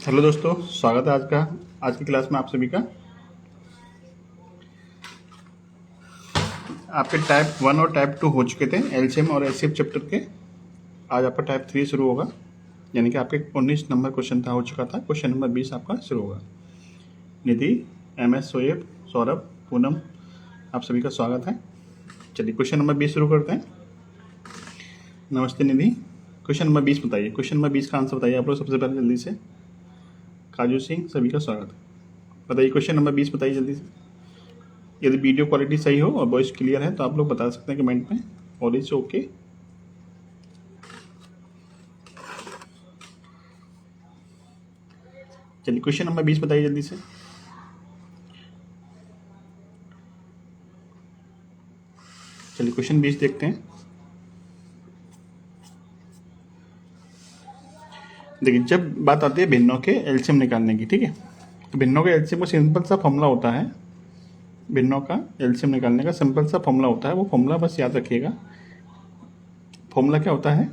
Hello दोस्तों, स्वागत है आज की क्लास में आप सभी का। आपके टाइप 1 और टाइप 2 हो चुके थे एलसीएम और एचसीएफ चैप्टर के। आज आपका टाइप 3 शुरू होगा, यानी कि आपके 19 नंबर क्वेश्चन था हो चुका था। क्वेश्चन नंबर 20 आपका शुरू होगा। निधि, एमएस, सोएब, सौरभ, पूनम, आप सभी का स्वागत है। चलिए क्वेश्चन नंबर 20 शुरू करते हैं। नमस्ते निधि, क्वेश्चन नंबर 20 बताइए। क्वेश्चन नंबर 20 का आंसर बताइए आप लोग सबसे पहले जल्दी से। काजू सिंह, सभी का स्वागत है। बताइए क्वेश्चन नंबर 20 बताइए जल्दी से। यदि वीडियो क्वालिटी सही हो और वॉइस क्लियर है तो आप लोग बता सकते हैं कमेंट में। All is okay. चलिए क्वेश्चन नंबर 20 बताइए जल्दी से। चलिए क्वेश्चन 20 देखते हैं। देखिए, जब बात आती है भिन्नों के एलसीएम निकालने की, ठीक है, तो भिन्नों के एलसीएम का सिंपल सा फॉर्मूला होता है। भिन्नों का एलसीएम निकालने का सिंपल सा फॉर्मूला होता है, वो फॉर्मूला बस याद रखिएगा। फॉर्मूला क्या होता है?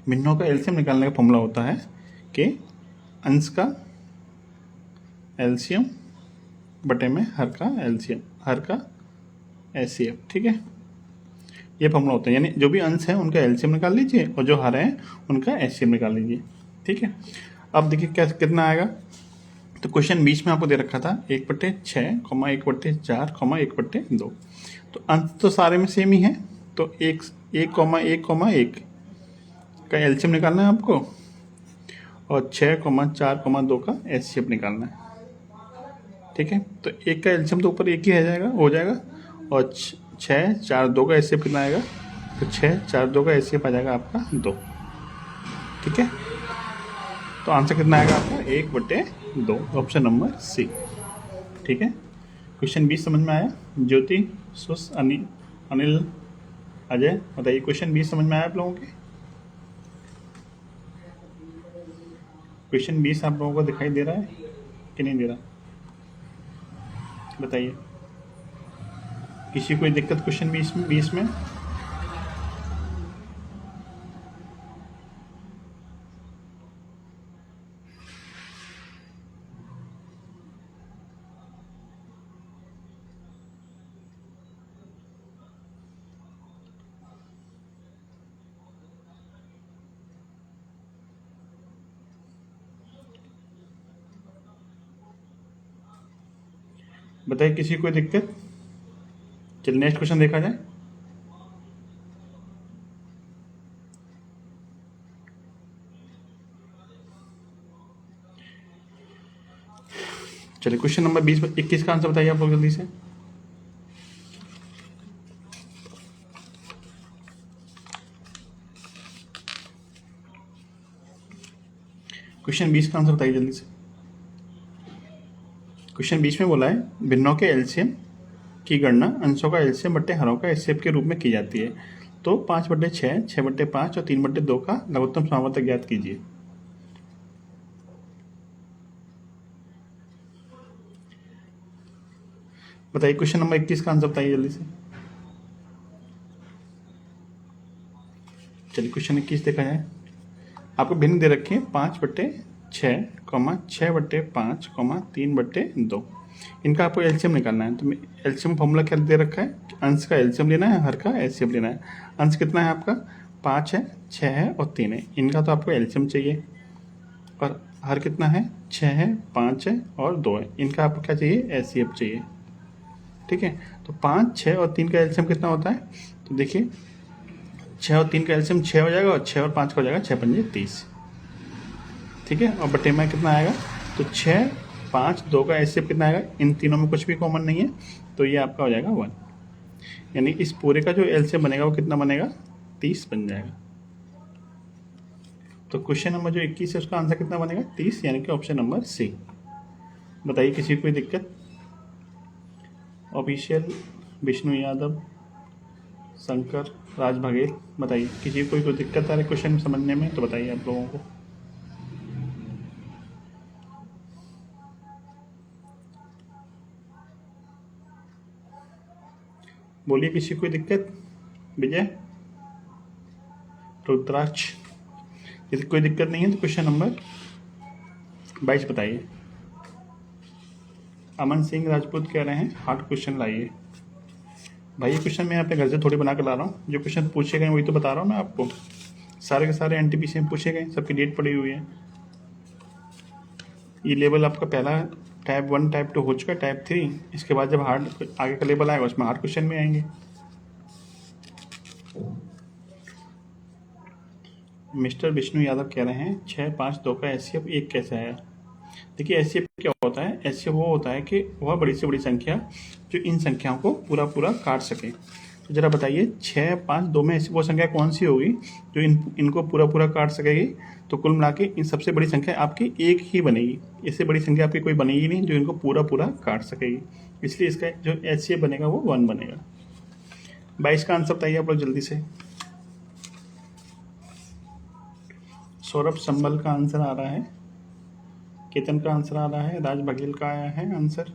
भिन्नों का एलसीएम निकालने का फॉर्मूला होता है कि अंश का एलसीएम बटे में हर का एलसीएम, हर का एचसीएफ, ठीक है। ये फॉर्मूला होता है, यानी जो भी अंश है उनका एलसीएम निकाल लीजिए और जो हर है उनका एचसीएफ निकाल लीजिए, ठीक है। अब देखिए क्या कितना आएगा। तो क्वेश्चन 20 में आपको दे रखा था 1/6, 1/4, 1/2। तो अंश तो सारे में सेम ही है, तो 1 का एलसीएम निकालना है आपको और 6, 4, 2 का एचसीएफ निकालना है, ठीक है। तो एक का एलसीएम तो ऊपर एक ही हो जाएगा और 6, 4, 2 का एचसीएफ कितना आएगा? तो 6, 4, 2 का एचसीएफ आ जाएगा आपका 2, ठीक है। तो आंसर कितना आएगा आपका? 1/2, ऑप्शन नंबर सी, ठीक है। क्वेश्चन 20 समझ में आया? ज्योति, सुस, अनिल, अजय, बताइए क्वेश्चन 20 समझ में आया आप लोगों के? क्वेश्चन 20 आप लोगों को दिखाई दे रहा है कि नहीं दे रहा? बताइए, किसी कोई दिक्कत क्वेश्चन 20 में? बताइए किसी कोई दिक्कत? चलिए नेक्स्ट क्वेश्चन देखा जाए। चलिए क्वेश्चन नंबर 21 का आंसर बताइए आप लोग जल्दी से। क्वेश्चन 20 का आंसर बताइए जल्दी से। क्वेश्चन 20 में बोला है भिन्नों के एलसीएम की गणना अंशों का एलसीएम बट्टे हरों का एचसीएफ के रूप में की जाती है। तो 5/6, 6/5 और 3/2 का लघुत्तम समावर्तक ज्ञात कीजिए। बताइए क्वेश्चन नंबर 21 का आंसर बताइए जल्दी से। चलिए क्वेश्चन 21 देखा जाए। आपको भिन्न दे रखे हैं 5/6, 6/5, 3/2। इनका आपको एलसीएम निकालना है। तो एलसीएम फॉर्मूला क्या दे रखा है? अंश का एलसीएम लेना है, हर का एचसीएफ लेना है। अंश कितना है आपका? 5 है, 6 है और 3 है। इनका तो आपको एलसीएम चाहिए। और हर कितना है? 6 है, 5 है और 2 है। इनका आपको क्या चाहिए? एचसीएफ चाहिए, ठीक है। तो 5, 6 और 3 का एलसीएम कितना होता है? तो देखिए 6 और 3 का एलसीएम 6 हो जाएगा और 6 और 5 का हो जाएगा 6×5 = 30, ठीक है। और बटे में कितना आएगा? तो 6, 5, 2 का एचसीएफ कितना आएगा? इन तीनों में कुछ भी कॉमन नहीं है, तो ये आपका हो जाएगा 1। यानी इस पूरे का जो एलसीएम बनेगा वो कितना बनेगा? 30 बन जाएगा। तो क्वेश्चन नंबर जो 21 है उसका आंसर कितना बनेगा? 30, यानी कि ऑप्शन नंबर सी। बताइए किसी को कोई दिक्कत? ऑफिशियल, विष्णु यादव, शंकर, राज बघेल, बताइए किसी को कोई दिक्कत आ रही है क्वेश्चन समझने में? तो बताइए आप लोगों को। बोलिए किसी को कोई दिक्कत? विजय, रुद्राक्ष, यदि कोई दिक्कत नहीं है तो क्वेश्चन नंबर 22 बताइए। अमन सिंह राजपूत कह रहे हैं हार्ड क्वेश्चन लाइए। भाई ये क्वेश्चन मैं अपने घर से थोड़ी बना कर ला रहा हूँ, जो क्वेश्चन पूछे गए वही तो बता रहा हूँ मैं आपको। सारे के सारे एनटीपीसी में पूछे गए, सबकी डेट पड़ी हुई है। ये लेवल आपका पहला टाइप 1 टाइप 2 हो चुका है, टाइप 3। इसके बाद जब हार्ड आगे का लेवल आएगा उसमें हार्ड क्वेश्चन में आएंगे। मिस्टर विष्णु यादव कह रहे हैं 6, 5, 2 का एचसीएफ 1 कैसे आया। देखिए एचसीएफ क्या होता है, एचसीएफ वो होता है कि वह बड़ी से बड़ी संख्या जो इन संख्याओं को पूरा पूरा काट सके। तो जरा बताइए 6, 5, 2 में ऐसी वो संख्या कौन सी होगी जो इनको पूरा पूरा काट सकेगी। तो कुल मिला के इन सबसे बड़ी संख्या आपकी एक ही बनेगी, इससे बड़ी संख्या आपकी कोई बनेगी नहीं जो इनको पूरा पूरा काट सकेगी। इसलिए इसका जो एचसीएफ बनेगा वो 1 बनेगा। 22 का आंसर बताइए आप लोग जल्दी से। सौरभ संबल का आंसर आ रहा है, केतन का आंसर आ रहा है, राज बघेल का आया है आंसर,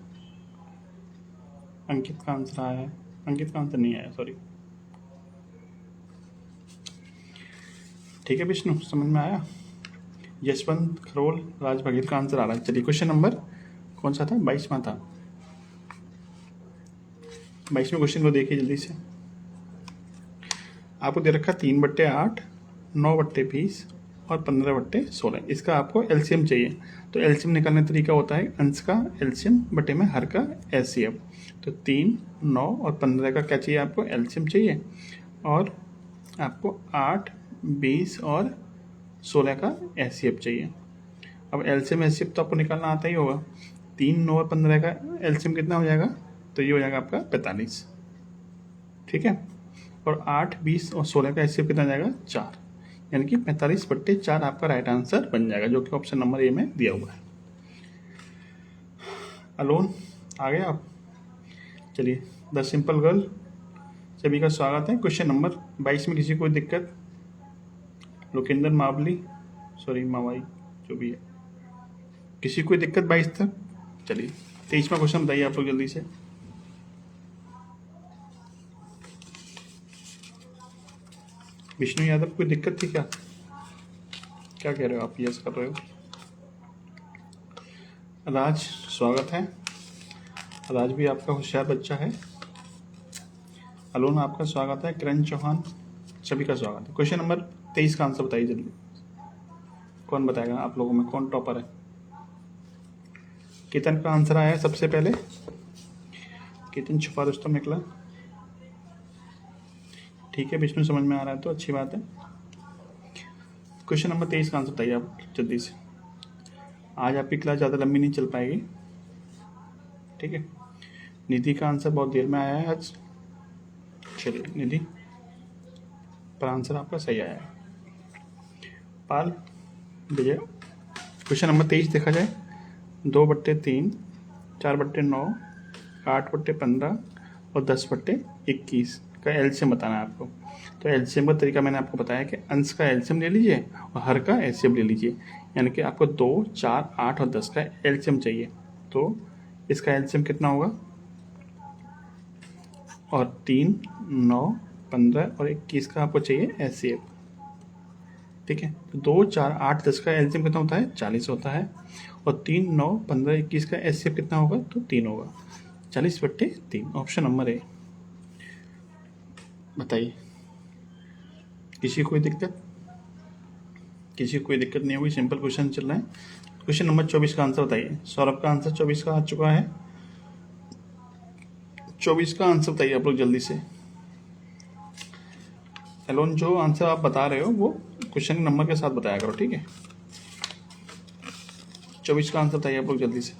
अंकित का आंसर आया है। अंकित का आंसर नहीं आया, सॉरी। ठीक है विष्णु, समझ में आया। यशवंत खरोल, राज बघेल का आंसर आ रहा है। चलिए क्वेश्चन नंबर कौन सा था, 22वां था। 22वें क्वेश्चन को देखिए जल्दी से। आपको दे रखा 3/8, 9/20 और 15/16। इसका आपको एलसीएम चाहिए। तो एलसीएम निकालने का तरीका होता है अंश का एलसीएम बटे में हर का एचसीएफ। तो 3, 9 और 15 का क्या चाहिए आपको, एलसीएम चाहिए। और आपको 8, 20 और 16 का एचसीएफ चाहिए। अब एलसीएम एचसीएफ तो आपको निकालना आता ही होगा। 3, 9 और 15 का एलसीएम कितना हो जाएगा, तो ये हो जाएगा आपका 45। ठीक है। और 8, 20 और 16 का एचसीएफ कितना जाएगा, 4। यानी कि 45/4 आपका राइट आंसर बन जाएगा, जो कि ऑप्शन नंबर ए में दिया हुआ है। अलोन आ गए आप। चलिए द सिंपल गर्ल, सभी का स्वागत है। क्वेश्चन नंबर 22 में किसी को दिक्कत, लोकेंद्र मावली, सॉरी मावाई जो भी है, किसी को दिक्कत 22 तक। चलिए 23वां क्वेश्चन बताइए आप लोग जल्दी से। विष्णु यादव कोई दिक्कत थी क्या, क्या कह रहे हो आप, यस कर रहे हो। राज स्वागत है, राज भी आपका होशियार बच्चा है। अलोन आपका स्वागत है, किरण चौहान, सभी का स्वागत है। क्वेश्चन नंबर 23 का आंसर बताइए जल्दी। कौन बताएगा आप लोगों में, कौन टॉपर है। केतन का आंसर आया है सबसे पहले। केतन छुपा रुस्तम निकला। ठीक है विष्णु, समझ में आ रहा है तो अच्छी बात है। क्वेश्चन नंबर 23 का आंसर बताइए आप जल्दी से। आज आपकी क्लास ज़्यादा लंबी नहीं चल पाएगी, ठीक है। निधि का आंसर बहुत देर में आया है आज। चलिए निधि पर आंसर आपका सही आया है। पाल विजय, क्वेश्चन नंबर 23 देखा जाए। 2/3, 4/9, 8/15 और 10/21 का एलसीएम बताना है आपको। तो एलसीएम का तरीका मैंने आपको बताया कि अंश का एलसीएम ले लीजिए और हर का एलसीएम ले लीजिए। यानी कि आपको 2, 4, 8 और 10 का एलसीएम चाहिए। तो इसका एलसीएम कितना होगा, और 3, 9, 15 और 21 का आपको चाहिए एचसीएफ। ठीक है। तो 2, 4, 8, 10 का एलसीएम कितना होता है, 40 होता है। और 3, 9, 15, 21 का एचसीएफ कितना होगा, तो 3 होगा। 40/3, ऑप्शन नंबर ए। बताइए किसी को कोई दिक्कत, किसी को कोई दिक्कत नहीं होगी, सिंपल क्वेश्चन चल रहा है। क्वेश्चन नंबर 24 का आंसर बताइए। सौरभ का आंसर 24 का आ चुका है। 24 का आंसर बताइए आप लोग जल्दी से। एलोन जो आंसर आप बता रहे हो वो क्वेश्चन नंबर के साथ बताया करो, ठीक है। 24 का आंसर बताइए आप लोग जल्दी से।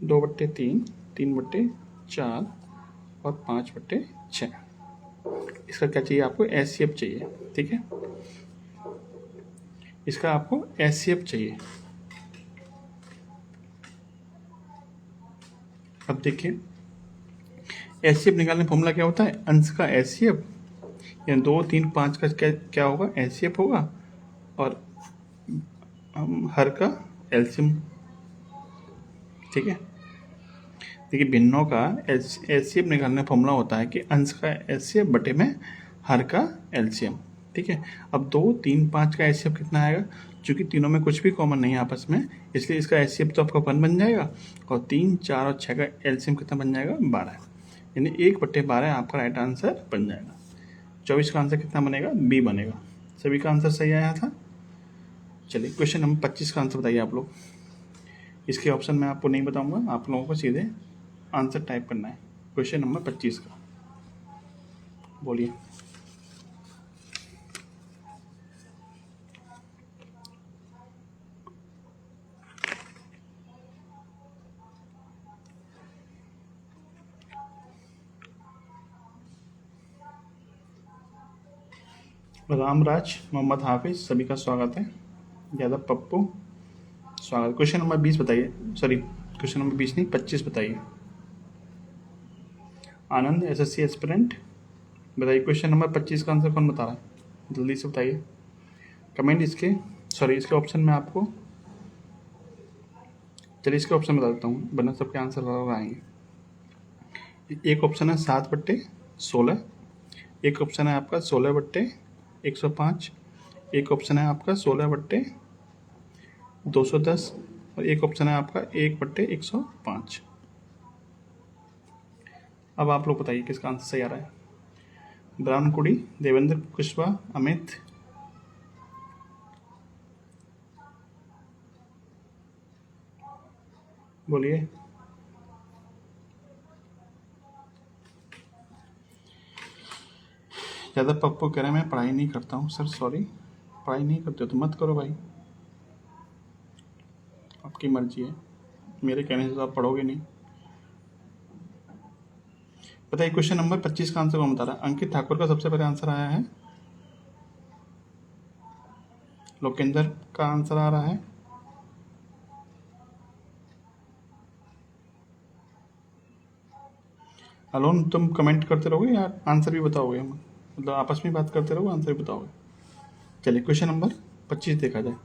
2/3, 3/4 और 5/6। इसका क्या चाहिए आपको, एचसीएफ चाहिए, ठीक है। इसका आपको एचसीएफ चाहिए। अब देखिए एचसीएफ निकालने फॉर्मूला क्या होता है, अंश का एचसीएफ, यानी 2, 3, 5 का क्या होगा, एचसीएफ होगा। और हर का एलसीएम, ठीक है। देखिए भिन्नों का एचसीएफ निकालने फॉर्मूला होता है कि अंश का एचसीएफ बटे में हर का एलसीएम, ठीक है। अब 2, 3, 5 का एचसीएफ कितना आएगा, चूँकि तीनों में कुछ भी कॉमन नहीं है आपस में, इसलिए इसका एचसीएफ तो आपका 1 बन जाएगा, और 3, 4 और 6 का एलसीएम कितना बन जाएगा, 12, यानी 1/12 आपका राइट आंसर बन जाएगा। 24 का आंसर कितना बनेगा, बी बनेगा। सभी का आंसर सही आया था। चलिए क्वेश्चन नंबर 25 का आंसर बताइए आप लोग। इसके ऑप्शन मैं आपको नहीं बताऊंगा, आप लोगों को सीधे आंसर टाइप करना है। क्वेश्चन नंबर 25 का बोलिए। रामराज, मोहम्मद हाफिज, सभी का स्वागत है। यादव पप्पू, स्वागत। क्वेश्चन नंबर 20 बताइए, सॉरी क्वेश्चन नंबर 20 नहीं, 25 बताइए। आनंद, एसएससी एस्पिरेंट, बताइए क्वेश्चन नंबर 25 का आंसर कौन बता रहा है, जल्दी से बताइए। कमेंट इसके, सॉरी इसके ऑप्शन में आपको, चलिए इसके ऑप्शन बता देता हूँ, वरना सबके आंसर बराबर आएंगे। एक ऑप्शन है 7/16, एक ऑप्शन है आपका 16/105, एक ऑप्शन है आपका 16/210, और एक ऑप्शन है आपका 1/105। अब आप लोग बताइए किसका आंसर सही आ रहा है। ब्राह्मणकुड़ी, देवेंद्र कुशवाहा, अमित, बोलिए। यादव पप्पू कह रहे हैं मैं पढ़ाई नहीं करता हूँ। सर सॉरी, पढ़ाई नहीं करते हो तो मत करो भाई, आपकी मर्जी है, मेरे कहने से तो आप पढ़ोगे नहीं। बताइए क्वेश्चन नंबर 25 का आंसर कौन बता रहा है। अंकित ठाकुर का सबसे पहले आंसर आया है, लोकेंद्र का आंसर आ रहा है, अलोन तुम कमेंट करते रहोगे या आंसर भी बताओगे, मतलब आपस में बात करते रहोगे, आंसर भी बताओगे। चलिए क्वेश्चन नंबर 25 देखा जाए।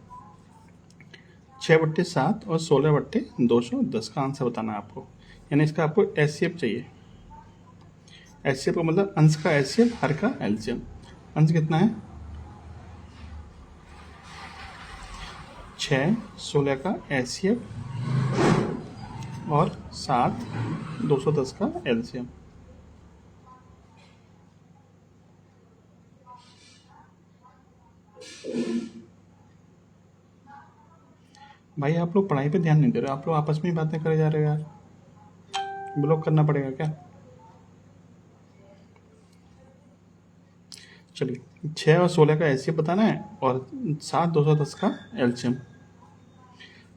6/7 और 16/210 का आंसर बताना है आपको, यानी इसका आपको एचसीएफ चाहिए। एचसीएफ का मतलब अंश का एचसीएफ, हर का एलसीएम। अंश कितना है, 6, 16 का एचसीएफ और 7, 210 का एलसीएम। भाई आप लोग पढ़ाई पे ध्यान नहीं दे रहे, आप लोग आपस में ही बातें करे जा रहे हो यार, ब्लॉक करना पड़ेगा क्या। चलिए 6 और 16 का एलसीएम बताना है, और 7, 210 का एलसीएम।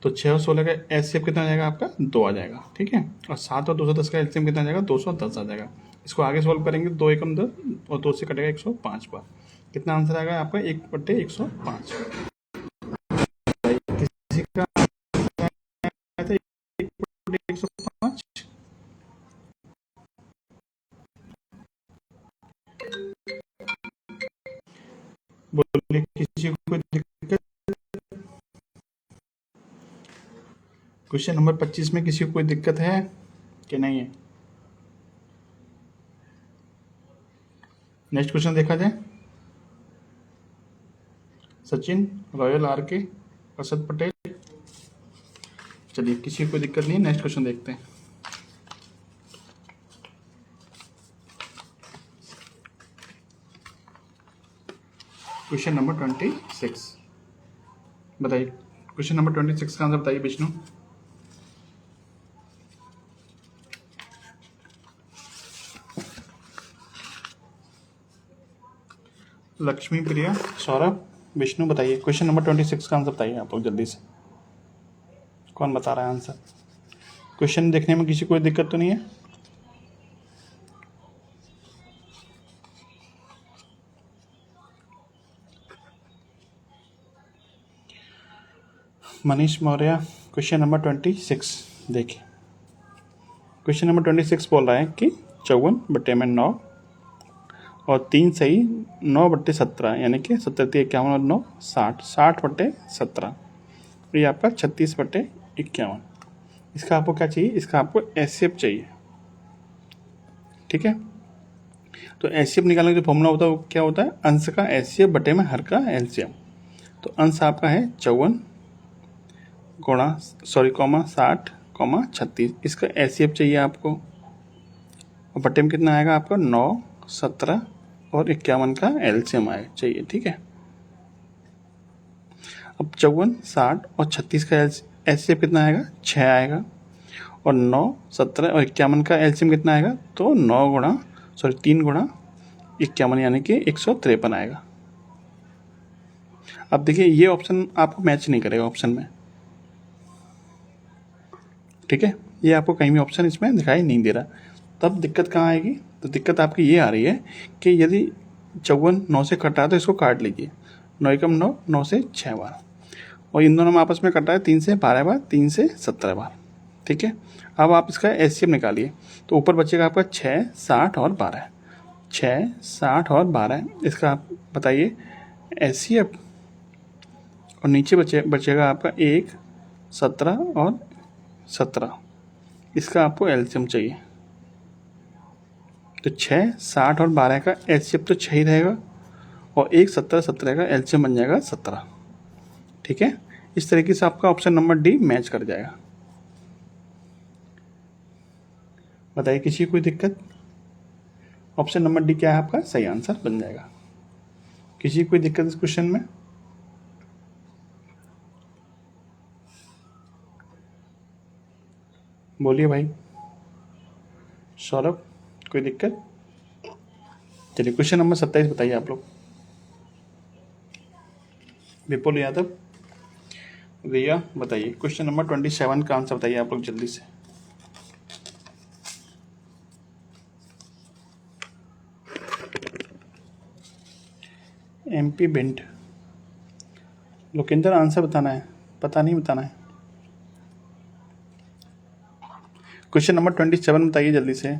तो 6 और 16 का एलसीएम कितना आ जाएगा आपका, 2 आ जाएगा, ठीक है। और 7 और 210 का एलसीएम कितना आ जाएगा, 210 आ जाएगा। इसको आगे सॉल्व करेंगे, 2 एकम 2 और 2 से कटेगा 105 बार। कितना आंसर आएगा आपका, 1/105। किसी का 1/105, बोलिए किसी को कोई दिक्कत। क्वेश्चन नंबर 25 में किसी को कोई दिक्कत है कि नहीं है। नेक्स्ट क्वेश्चन देखा जाए। सचिन, रॉयल, आर के, असद पटेल, चलिए किसी को कोई दिक्कत नहीं है। नेक्स्ट क्वेश्चन देखते हैं। क्वेश्चन नंबर 26 बताइए। क्वेश्चन नंबर 26 का आंसर बताइए विष्णु। लक्ष्मी प्रिया, सौरभ, विष्णु, बताइए क्वेश्चन नंबर 26 का आंसर बताइए आप लोग जल्दी से। कौन बता रहा है आंसर। क्वेश्चन देखने में किसी को कोई दिक्कत तो नहीं है। मनीष मौर्य, क्वेश्चन नंबर 26 देखिए। क्वेश्चन नंबर 26 बोल रहा है कि 54/9 और 3 सही 9/17, यानी कि 70×51 और 9 60, 60/17, ये आपका 36/51। इसका आपको क्या चाहिए, इसका आपको एचसीएफ चाहिए, ठीक है। तो एचसीएफ निकालने का जो फॉर्मूला होता है वो क्या होता है, अंश का एचसीएफ बटे में हर का एलसीएम। तो अंश आपका है 54 कॉमा 60 कॉमा 36। इसका एचसीएफ चाहिए आपको, और बटे में कितना आएगा आपका 9, 17 और 51 का एलसीएम आएगा चाहिए। ठीक है, अब 54, 60 और 36 का एचसीएफ कितना आएगा 6 आएगा, और 9, 17 और 51 का एलसीएम कितना आएगा, तो 3 गुणा 51 यानी कि 153 आएगा। अब देखिए ये ऑप्शन आपको मैच नहीं करेगा ऑप्शन में, ठीक है, ये आपको कहीं भी ऑप्शन इसमें दिखाई नहीं दे रहा। तब दिक्कत कहाँ आएगी, तो दिक्कत आपकी ये आ रही है कि यदि 54 9 से कट रहा है तो इसको काट लीजिए, 9 एकम 9, 9 से 6 बार, और इन दोनों में आपस में कट रहा है 3 से 12 बार, 3 से 17 बार। ठीक है, अब आप इसका एचसीएफ निकालिए, तो ऊपर बचेगा आपका 6, 60 और 12, 6, 60 और 12, इसका आप बताइए एचसीएफ, और नीचे बचेगा आपका 1, 17 और 17, इसका आपको एलसीएम चाहिए। तो 6, 60 और 12 का एचसीएफ तो 6 ही रहेगा, और 1, 17, 17 का एलसीएम बन जाएगा 17। ठीक है, इस तरीके से आपका ऑप्शन नंबर डी मैच कर जाएगा। बताइए किसी कोई दिक्कत? ऑप्शन नंबर डी क्या है आपका सही आंसर बन जाएगा। किसी कोई दिक्कत इस क्वेश्चन में? बोलिए भाई। सौरभ, कोई दिक्कत? चलिए क्वेश्चन नंबर 27 बताइए आप लोग। विपुल यादव, रिया बताइए। क्वेश्चन नंबर 27 का आंसर बताइए आप लोग जल्दी से। एमपी भिंड। लोकेंद्र आंसर बताना है, पता नहीं बताना है। क्वेश्चन नंबर 27 बताइए जल्दी से।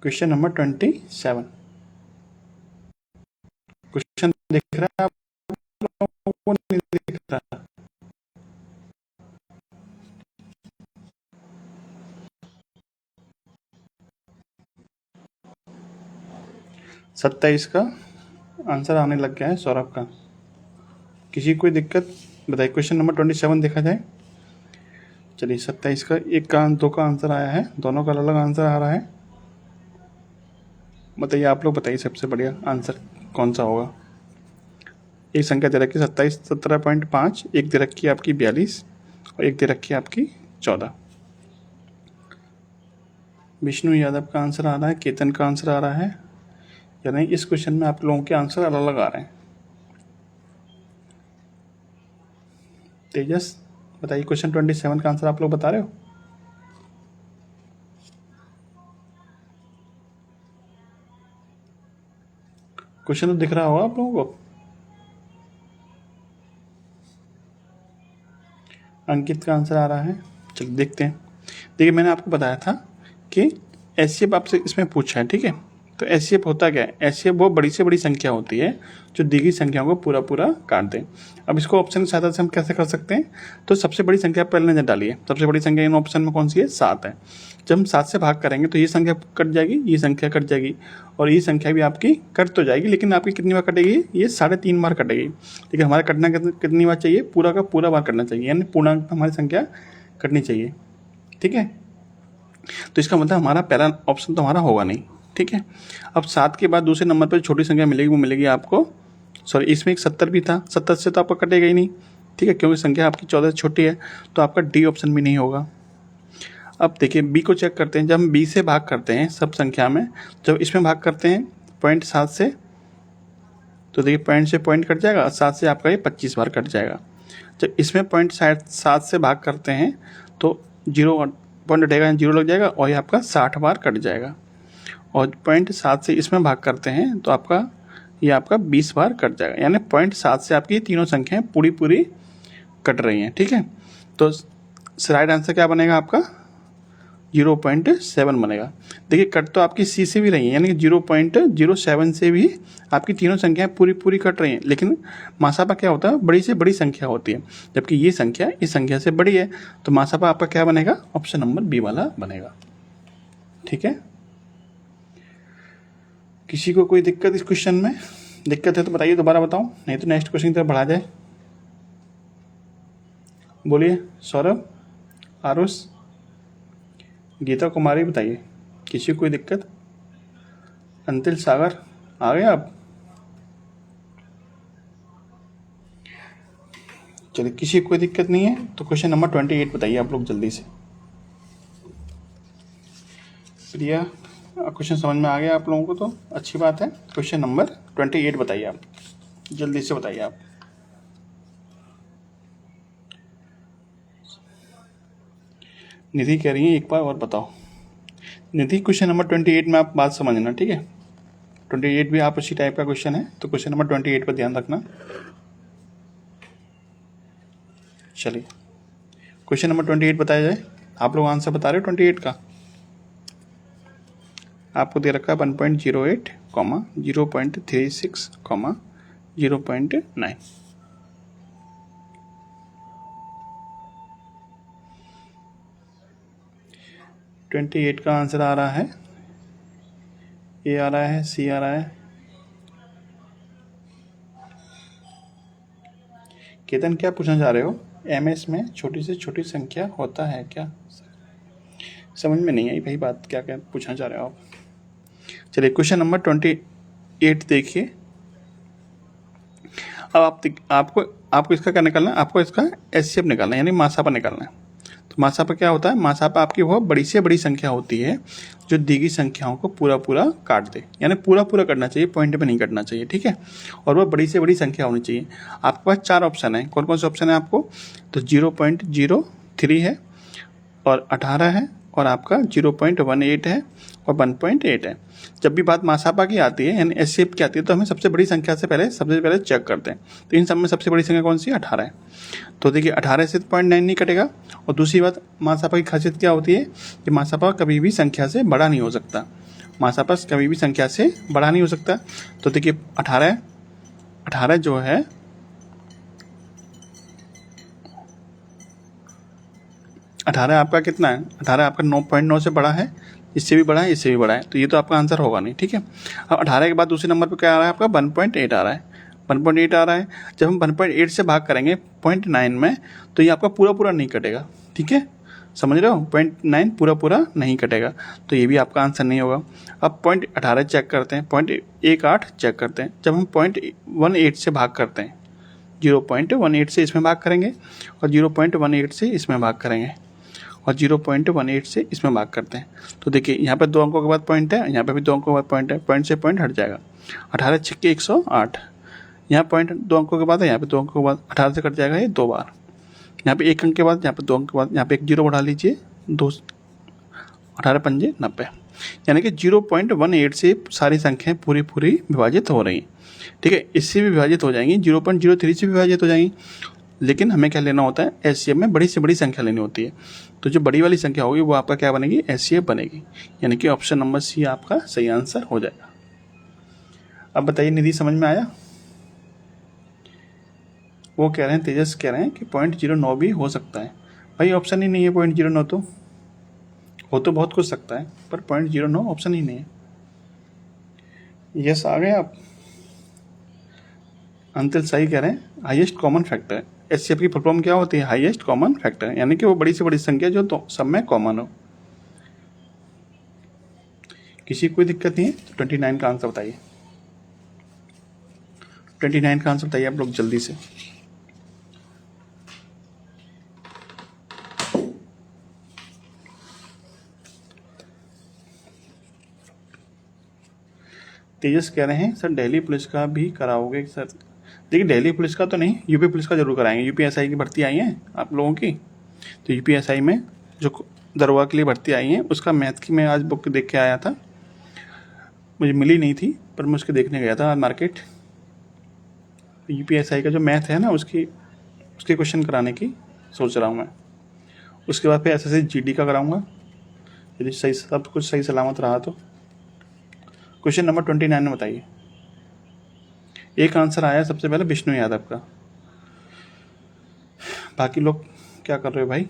क्वेश्चन नंबर 27 क्वेश्चन दिख रहा है आपको? नहीं दिख रहा? 27 का आंसर आने लग गया है सौरभ का। किसी कोई दिक्कत? बताइए क्वेश्चन नंबर 27 देखा जाए। चलिए 27 का 1 का 2 का आंसर आया है, दोनों का अलग आंसर आ रहा है। बताइए आप लोग, बताइए सबसे बढ़िया आंसर कौन सा होगा। एक संख्या दे रखी 27, 17.5, एक दे रखी आपकी 42 और एक दे रखी आपकी 14। विष्णु यादव का आंसर आ रहा है, केतन का आंसर आ रहा है, यानी इस क्वेश्चन में आप लोगों के आंसर अलग अलग आ रहे हैं। तेजस बताइए क्वेश्चन 27 का आंसर आप लोग बता रहे हो? क्वेश्चन तो दिख रहा होगा आप लोगों को। अंकित का आंसर आ रहा है, चलिए देखते हैं। देखिए मैंने आपको बताया था कि एचसीएफ आपसे इसमें पूछा है, ठीक है। तो एचसीएफ होता क्या है? एचसीएफ वो बड़ी से बड़ी संख्या होती है जो दी गई संख्याओं को पूरा पूरा काट दें। अब इसको ऑप्शन की सहायता से हम कैसे कर सकते हैं? तो सबसे बड़ी संख्या पहले नजर डालिए। सबसे बड़ी संख्या इन ऑप्शन में कौन सी है? 7 है। जब हम 7 से भाग करेंगे तो ये संख्या कट जाएगी, ये संख्या कट जाएगी, और ये संख्या भी आपकी कट तो जाएगी, लेकिन आपकी कितनी बार कटेगी? ये 3.5 बार कटेगी। लेकिन हमारा कटना कितनी बार चाहिए? पूरा का पूरा बार कटना चाहिए, यानी पूर्णांक हमारी संख्या कटनी चाहिए, ठीक है। तो इसका मतलब हमारा पहला ऑप्शन तो हमारा होगा नहीं, ठीक है। अब 7 के बाद दूसरे नंबर पर छोटी संख्या मिलेगी, वो मिलेगी आपको, सॉरी इसमें एक 70 भी था, 70 से तो आपका कटेगा ही नहीं, ठीक है, क्योंकि संख्या आपकी 14 से छोटी है, तो आपका डी ऑप्शन भी नहीं होगा। अब देखिए बी को चेक करते हैं। जब हम बी से भाग करते हैं सब संख्या में, जब इसमें भाग करते हैं 0.7 से, तो देखिए पॉइंट से पॉइंट कट जाएगा, 7 से आपका ये 25 बार कट जाएगा। जब इसमें 0.7 से भाग करते हैं तो 0 पॉइंट हटेगा, 0 लग जाएगा, और ये आपका 60 बार कट जाएगा। और 0.7 से इसमें भाग करते हैं तो ये आपका 20 बार कट जाएगा, यानी 0.7 से आपकी तीनों संख्याएं पूरी पूरी कट रही हैं, ठीक है। तो राइट आंसर क्या बनेगा आपका? 0.7 बनेगा। देखिए कट तो आपकी सी से भी रही है, यानी 0.07 से भी आपकी तीनों संख्याएं पूरी पूरी कट रही हैं, लेकिन मासापा क्या होता है? बड़ी से बड़ी संख्या होती है, जबकि ये संख्या इस संख्या से बड़ी है, तो मासापा आपका क्या बनेगा? ऑप्शन नंबर बी वाला बनेगा। ठीक है, किसी को कोई दिक्कत इस क्वेश्चन में? दिक्कत है तो बताइए, दोबारा बताऊं, नहीं तो नेक्स्ट क्वेश्चन की तरफ बढ़ा जाए। बोलिए, सौरभ, आरुष, गीता कुमारी, बताइए किसी को कोई दिक्कत? अंतिल, सागर, आ गए आप? चलिए, किसी को कोई दिक्कत नहीं है तो क्वेश्चन नंबर 28 बताइए आप लोग जल्दी से। प्रिया, क्वेश्चन समझ में आ गया आप लोगों को तो अच्छी बात है। क्वेश्चन नंबर 28 बताइए आप, जल्दी से बताइए आप। निधि कह रही है एक बार और बताओ। निधि, क्वेश्चन नंबर 28 में आप बात समझना, ठीक है। 28 भी आप उसी टाइप का क्वेश्चन है, तो क्वेश्चन नंबर 28 पर ध्यान रखना। चलिए, क्वेश्चन नंबर 28 बताया जाए। आप लोग आंसर बता रहे हो 28 का? आपको दे रखा है 1.08, 0.36, 0.9। ट्वेंटी 28 का आंसर आ रहा है, ए आ रहा है, सी आ रहा है। केतन, क्या पूछना चाह रहे हो? एमएस में छोटी से छोटी संख्या होता है क्या? समझ में नहीं आई भाई बात, क्या क्या पूछना चाह रहे हो आप? चलिए, क्वेश्चन नंबर 28 देखिए। अब आपको इसका क्या निकालना है? आपको इसका एचसीएफ निकालना है, यानी मासापा निकालना है। तो मासापा क्या होता है? मासापा आपकी वह बड़ी से बड़ी संख्या होती है जो दी गई संख्याओं को पूरा पूरा काट दे, यानी पूरा पूरा करना चाहिए, पॉइंट पे नहीं कटना चाहिए, ठीक है। और वह बड़ी से बड़ी संख्या होनी चाहिए। आपके पास 4 ऑप्शन है। कौन कौन से ऑप्शन है आपको? तो 0.03 है, और 18 है, और आपका 0.18 है, और 1.8 है। जब भी बात मासापा की आती है, यानी एचसीएफ की आती है, तो हमें सबसे बड़ी संख्या से सबसे पहले चेक करते हैं। तो इन सब में सबसे बड़ी संख्या कौन सी है? 18 है। तो देखिए, 18 से 0.9 नहीं कटेगा। और दूसरी बात, मासापा की खासियत क्या होती है कि मासापा कभी भी संख्या से बड़ा नहीं हो सकता। मासापा कभी भी संख्या से बड़ा नहीं हो सकता। तो देखिए, 18 जो है, 18 आपका कितना है? 18 आपका 9.9 से बड़ा है, इससे भी बड़ा है, इससे भी बड़ा है, तो ये तो आपका आंसर होगा नहीं, ठीक है। अब 18 के बाद दूसरे नंबर पे क्या आ रहा है आपका? 1.8 आ रहा है। 1.8 आ रहा है। जब हम 1.8 से भाग करेंगे 0.9 में, तो ये आपका पूरा पूरा नहीं कटेगा, ठीक है, समझ रहे हो? 0.9 पूरा पूरा नहीं कटेगा, तो ये भी आपका आंसर नहीं होगा। अब 0.18 चेक करते हैं, 0.18 चेक करते हैं। जब हम 0.18 से भाग करते हैं, 0.18 से इसमें भाग करेंगे, और 0.18 से इसमें भाग करेंगे, और 0.18 से इसमें भाग करते हैं, तो देखिए यहाँ पे 2 अंकों के बाद पॉइंट है, यहाँ पे भी 2 अंकों के बाद पॉइंट है, पॉइंट से पॉइंट हट जाएगा। 18 छक्के 108, यहाँ पॉइंट 2 अंकों के बाद है, यहाँ पे 2 अंकों के बाद 18 से कट जाएगा ये 2 बार। यहाँ पे 1 अंक के बाद, यहाँ पे 2 अंक के बाद, यहाँ पे एक 0 बढ़ा लीजिए, 2 18 पंजे 90, यानी कि 0.18 से सारी संख्याएं पूरी पूरी विभाजित हो रही हैं, ठीक है। इससे भी विभाजित हो जाएंगी, 0.03 से भी विभाजित हो जाएंगी, लेकिन हमें क्या लेना होता है? एचसीएफ में बड़ी से बड़ी संख्या लेनी होती है। तो जो बड़ी वाली संख्या होगी वो आपका क्या बनेगी? एचसीएफ बनेगी, यानी कि ऑप्शन नंबर सी आपका सही आंसर हो जाएगा। अब बताइए, निधि समझ में आया? वो कह रहे हैं, तेजस कह रहे हैं कि 0.09 भी हो सकता है। भाई ऑप्शन ही नहीं है 0.09, तो हो तो बहुत कुछ सकता है, पर 0.09 ऑप्शन ही नहीं है। यस, आ गए आप? अंतिल सही कह रहे हैं, हाईएस्ट कॉमन फैक्टर। एचसीएफ की फुल फॉर्म क्या होती है? हाईएस्ट कॉमन फैक्टर, यानी कि वो बड़ी से बड़ी संख्या जो तो सब में कॉमन हो। किसी को कोई दिक्कत नहीं है? तो 29 का आंसर बताइए। 29 का आंसर बताइए आप लोग जल्दी से। तेजस कह रहे हैं सर दिल्ली पुलिस का भी कराओगे सर? देखिए, दिल्ली पुलिस का तो नहीं, यूपी पुलिस का जरूर कराएंगे। यूपीएसआई की भर्ती आई है आप लोगों की, तो यूपीएसआई में जो दरोगा के लिए भर्ती आई है, उसका मैथ की मैं आज बुक देख के आया था, मुझे मिली नहीं थी, पर मैं उसके देखने गया था आज मार्केट। यूपीएसआई का जो मैथ है ना, उसके क्वेश्चन कराने की सोच रहा हूँ मैं। उसके बाद फिर एसएससी जीडी का कराऊंगा, यदि सही सब कुछ सही सलामत रहा तो। क्वेश्चन नंबर 29 में बताइए। एक आंसर आया सबसे पहले विष्णु यादव का, बाकी लोग क्या कर रहे हो भाई?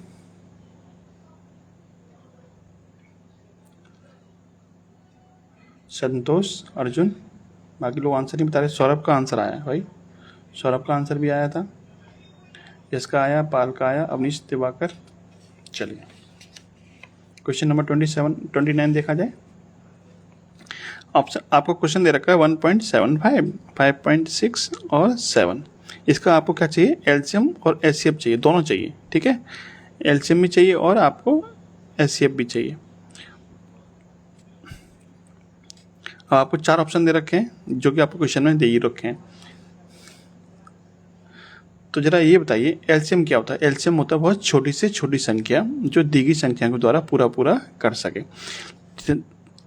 संतोष, अर्जुन, बाकी लोग आंसर नहीं बता रहे। सौरभ का आंसर आया भाई, सौरभ का आंसर भी आया था, यश का आया, पाल का आया, अवनीश, दिवाकर। चलिए क्वेश्चन नंबर 29 देखा जाए। ऑप्शन आपको क्वेश्चन दे रखा है 1.75, 5.6 और 7। इसका आपको क्या चाहिए, एलसीएम और एचसीएफ चाहिए, दोनों चाहिए, ठीक है। एलसीएम भी चाहिए और आपको एचसीएफ भी चाहिए। आपको 4 ऑप्शन दे रखे हैं जो कि आपको क्वेश्चन में दे ही रखे हैं। तो जरा ये बताइए एलसीएम क्या होता है। एलसीएम होता है बहुत छोटी से छोटी संख्या जो दी गई संख्या के द्वारा पूरा कर सके।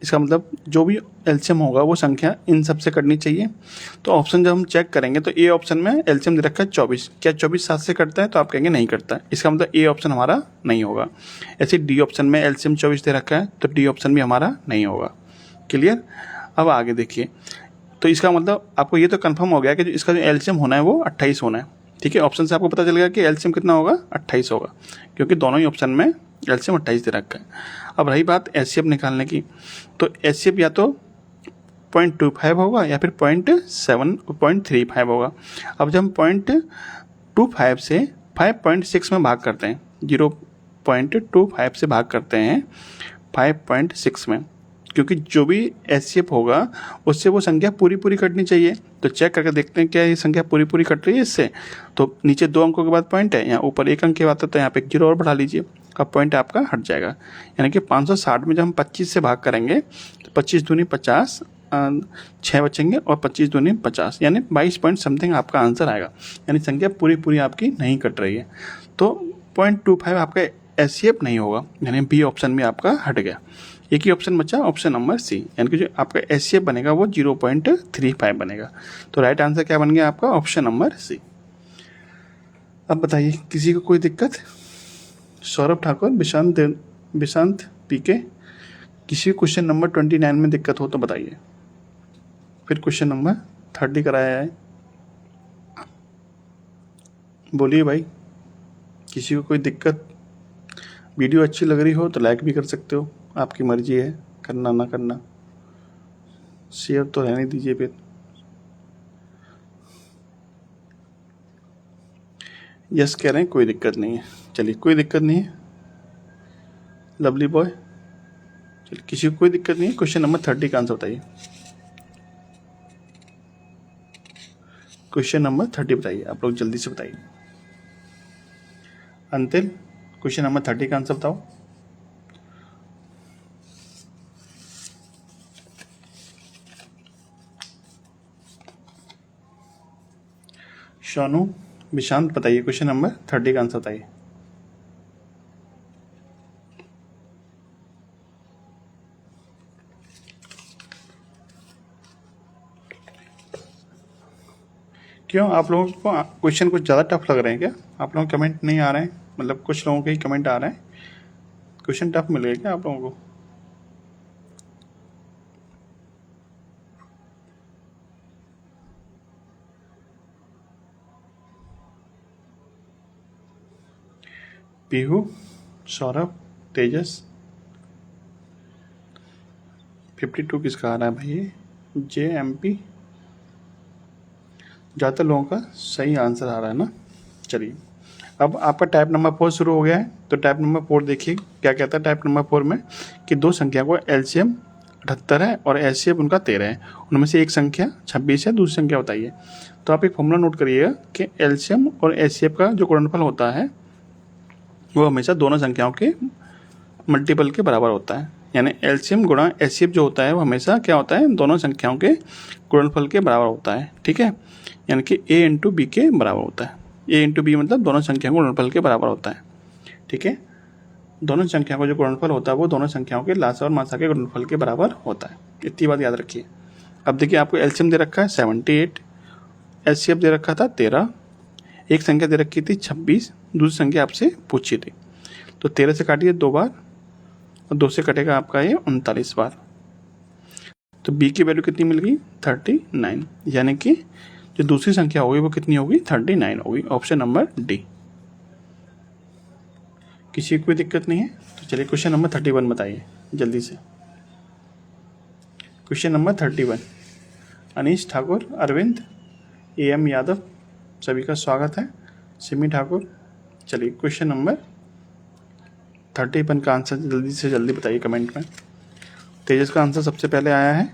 इसका मतलब जो भी एलसीएम होगा वो संख्या इन सब से कटनी चाहिए। तो ऑप्शन जब हम चेक करेंगे तो ए ऑप्शन में एलसीएम दे रखा है 24, क्या 24 7 से कटता है, तो आप कहेंगे नहीं कटता है, इसका मतलब ए ऑप्शन हमारा नहीं होगा। ऐसे डी ऑप्शन में एलसीएम 24 दे रखा है तो डी ऑप्शन भी हमारा नहीं होगा। क्लियर। अब आगे देखिए, तो इसका मतलब आपको ये तो कंफर्म हो गया कि इसका जो एलसीएम होना है वो 28 होना है, ठीक है। ऑप्शन से आपको पता चल गया कि एलसीएम कितना होगा, 28 होगा, क्योंकि दोनों ही ऑप्शन में एलसीएम 28 दे रखा है। अब रही बात एचसीएफ निकालने की, तो एचसीएफ या तो 0.25 होगा या फिर 0.35 होगा। अब जब हम 0.25 से 5.6 में भाग करते हैं, 0.25 से भाग करते हैं 5.6 में, क्योंकि जो भी एचसीएफ होगा उससे वो संख्या पूरी कटनी चाहिए। तो चेक करके देखते हैं क्या ये संख्या पूरी कट रही है इससे। तो नीचे 2 अंकों के बाद पॉइंट है, यहाँ ऊपर 1 अंक के बाद है, तो यहाँ पे एक 0 और बढ़ा लीजिए, अब पॉइंट आपका हट जाएगा। यानी कि 560 में जब हम 25 से भाग करेंगे तो 25 दूनी 50, 6 बचेंगे और 25 दूनी 50, यानी 22 पॉइंट समथिंग आपका आंसर आएगा। यानी संख्या पूरी आपकी नहीं कट रही है। तो 0.25 आपका एचसीएफ नहीं होगा, यानी बी ऑप्शन में आपका हट गया। एक ही ऑप्शन बचा, ऑप्शन नंबर सी, यानी कि जो आपका एचसीएफ बनेगा वो 0.35 बनेगा। तो राइट आंसर क्या बन गया आपका, ऑप्शन नंबर सी। अब बताइए किसी को कोई दिक्कत। सौरभ ठाकुर, विशांत पीके, किसी क्वेश्चन नंबर 29 में दिक्कत हो तो बताइए। फिर क्वेश्चन नंबर 30 कराया है, बोलिए भाई किसी को कोई दिक्कत। वीडियो अच्छी लग रही हो तो लाइक भी कर सकते हो, आपकी मर्जी है करना ना करना, शेयर तो रहने दीजिए। फिर यस कह रहे हैं कोई दिक्कत नहीं है, चलिए कोई दिक्कत नहीं है। लवली बॉय, चलिए किसी को कोई दिक्कत नहीं है। क्वेश्चन नंबर 30 का आंसर बताइए। क्वेश्चन नंबर 30 बताइए, आप लोग जल्दी से बताइए। अंतिल, क्वेश्चन नंबर 30 का आंसर बताओ। सोनू, विशांत बताइए क्वेश्चन नंबर 30 का आंसर बताइए। क्यों आप लोगों को क्वेश्चन कुछ ज़्यादा टफ लग रहे हैं क्या? आप लोगों को कमेंट नहीं आ रहे हैं, मतलब कुछ लोगों के ही कमेंट आ रहे हैं। क्वेश्चन टफ मिल गए क्या आप लोगों को? पीहू, सौरभ, तेजस, 52 किसका आ रहा है भाई? JMP, ज़्यादातर लोगों का सही आंसर आ रहा है ना। चलिए अब आपका टाइप नंबर 4 शुरू हो गया है। तो टाइप नंबर 4 देखिए क्या कहता है टाइप नंबर 4 में, कि दो संख्या को एलसीएम 78 है और एचसीएफ उनका 13 है, उनमें से एक संख्या 26 है, दूसरी संख्या बताइए। तो आप एक फॉर्मूला नोट करिएगा कि एलसीएम और एचसीएफ का जो गुणनफल होता है वो हमेशा दोनों संख्याओं के मल्टीपल के बराबर होता है। यानी एलसीएम गुणा एचसीएफ जो होता है वो हमेशा क्या होता है, दोनों संख्याओं के गुणनफल के बराबर होता है, ठीक है। यानी कि a इंटू बी के बराबर होता है। a इंटू बी मतलब दोनों संख्याओं के गुणनफल के बराबर होता है, ठीक है। दोनों संख्याओं का जो गुणनफल होता है वो दोनों संख्याओं के लासा और मासा के गुणनफल के बराबर होता है। इतनी बात याद रखिए। अब देखिए आपको एलसीएम दे रखा है 78, एचसीएफ दे रखा था 13, एक संख्या दे रखी थी 26, दूसरी संख्या आपसे पूछी थी। तो 13 से काटिए 2 बार और 2 से कटेगा आपका ये 39 बार। तो बी की वैल्यू कितनी मिल गई? 39, यानी कि जो दूसरी संख्या होगी वो कितनी होगी? 39 होगी। Option number D. किसी को कोई दिक्कत नहीं है? तो चलिए क्वेश्चन नंबर 31 बताइए जल्दी से। Question number 31, Anish Thakur, Arvind, AM Yadav, सभी का स्वागत है। सिमी ठाकुर। चलिए क्वेश्चन नंबर 31 का आंसर जल्दी से जल्दी बताइए कमेंट में। तेजस का आंसर सबसे पहले आया है।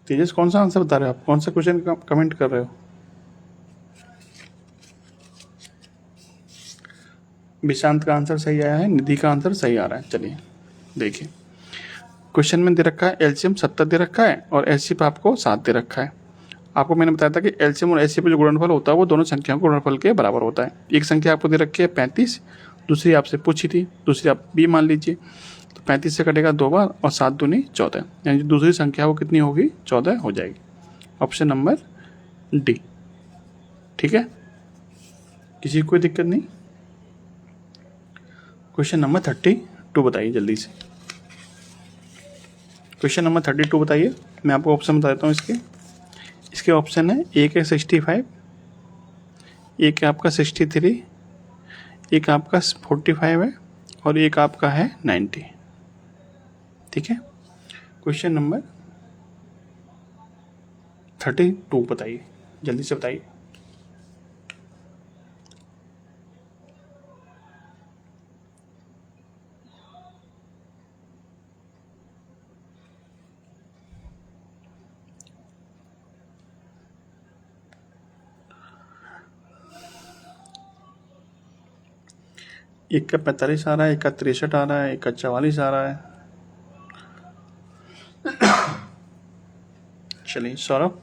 तेजस कौन सा आंसर बता रहे हो आप? कौन सा क्वेश्चन कमेंट कर रहे हो? विशांत का आंसर सही आया है, निधि का आंसर सही आ रहा है। चलिए देखिए, क्वेश्चन में दे रखा है एलसीएम 70 दे रखा है और एचसीएफ आपको 7 दे रखा है। आपको मैंने बताया था कि एलसीएम और एचसीएफ जो गुणनफल होता है वो दोनों संख्याओं के गुणनफल के बराबर होता है। एक संख्या आपको दे रखी है 35, दूसरी आपसे पूछी थी, दूसरी आप बी मान लीजिए। तो 35 से कटेगा 2 बार और 7 दूनी 14, यानी जो दूसरी संख्या वो कितनी होगी? 14 हो जाएगी। Option number D. ठीक है, किसी को कोई दिक्कत नहीं। क्वेश्चन नंबर 32 बताइए जल्दी से। क्वेश्चन नंबर 32 बताइए। मैं आपको ऑप्शन बता देता हूँ इसके ऑप्शन है, एक है 65, एक है आपका 63, एक आपका 45 है और एक आपका है 90। ठीक है, क्वेश्चन नंबर 32 बताइए, जल्दी से बताइए। एक का 45 आ रहा है, एक का 63 आ रहा है, एक का 44 आ रहा है। चलिए सौरभ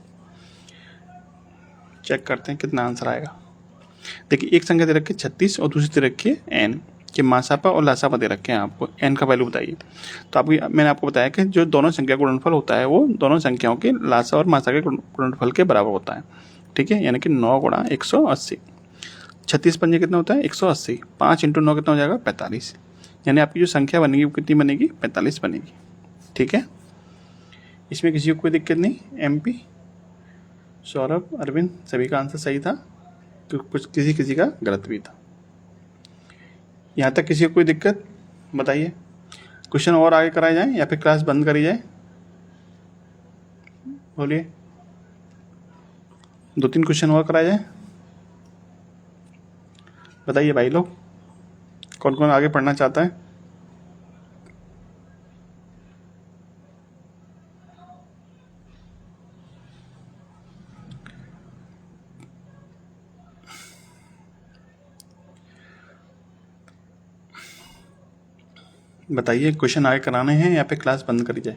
चेक करते हैं कितना आंसर आएगा। देखिए, एक संख्या दे रखी है 36 और दूसरी दे रखी है n के मासापा और लासापा दे रखे हैं। आपको n का वैल्यू बताइए। तो आपको मैंने आपको बताया कि जो दोनों संख्या का गुणनफल होता है वो दोनों संख्याओं के लासा और मासा के गुणनफल के बराबर होता है। ठीक है, यानी कि 9 गुणा 180। 36 पंजे कितना होता है? 180। 5 × 9 कितना हो जाएगा? 45। यानी आपकी जो संख्या बनेगी वो कितनी बनेगी? 45 बनेगी। ठीक है, इसमें किसी को कोई दिक्कत नहीं। MP, सौरभ, अरविंद सभी का आंसर सही था, कुछ किसी का गलत भी था। यहाँ तक किसी को कोई दिक्कत बताइए। क्वेश्चन और आगे कराए जाएं या फिर क्लास बंद करी जाए? बोलिए, 2-3 क्वेश्चन और कराए जाए? बताइए भाई लोग, कौन कौन आगे पढ़ना चाहता है? बताइए, क्वेश्चन आगे कराने हैं या फिर क्लास बंद करी जाए?